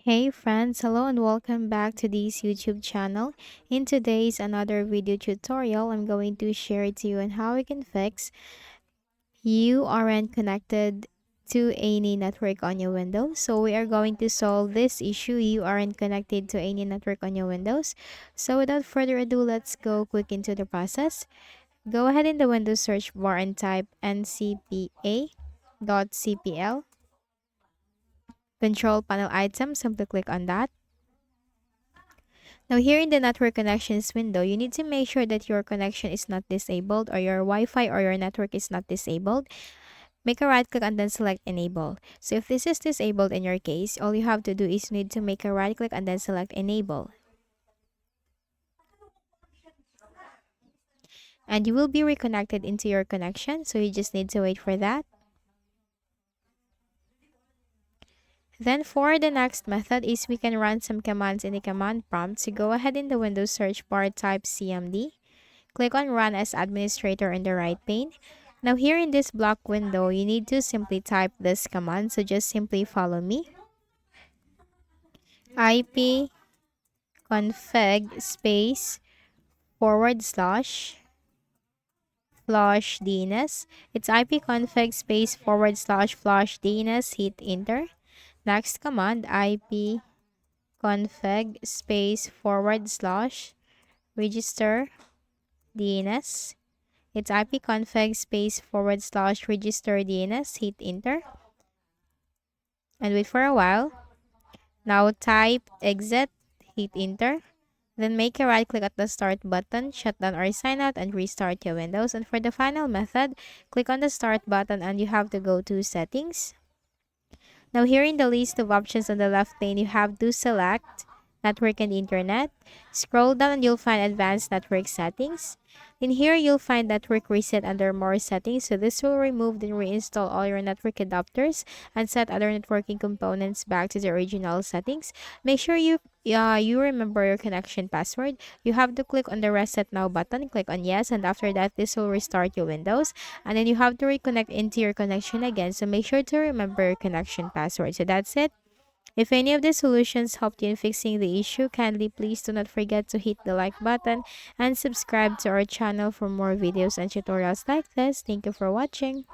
Hey friends, hello and welcome back to this YouTube channel. In today's another video tutorial, I'm going to share to you on how we can fix you aren't connected to any network on your Windows. So we are going to solve this issue, you aren't connected to any network on your Windows. So without further ado, let's go quick into the process. Go ahead in the Windows search bar and type ncpa.cpl. Control panel item, simply click on that. Now here in the network connections window, you need to make sure that your connection is not disabled or your Wi-Fi or your network is not disabled. Make a right click and then select enable. So if this is disabled in your case, all you have to do is you need to make a right click and then select enable. And you will be reconnected into your connection, so you just need to wait for that. Then for the next method is we can run some commands in the command prompt. So go ahead in the Windows search bar, type cmd. Click on Run as Administrator in the right pane. Now here in this block window, you need to simply type this command. So just simply follow me. ipconfig space forward slash flush DNS. It's ipconfig space forward slash flush DNS. Hit enter. Next command, ipconfig space forward slash register DNS. It's ipconfig space forward slash register DNS. Hit enter. And wait for a while. Now type exit. Hit enter. Then make a right click at the start button, shut down or sign out, and restart your Windows. And for the final method, click on the start button and you have to go to settings. Now here in the list of options on the left pane, you have to select Network and Internet. Scroll down and you'll find Advanced Network Settings. In here, you'll find Network Reset under More Settings. So this will remove and reinstall all your network adapters and set other networking components back to the original settings. Make sure you remember your connection password. You have to click on the Reset Now button. Click on Yes, and after that, this will restart your Windows. And then you have to reconnect into your connection again. So make sure to remember your connection password. So that's it. If any of the solutions helped you in fixing the issue, kindly please do not forget to hit the like button and subscribe to our channel for more videos and tutorials like this. Thank you for watching.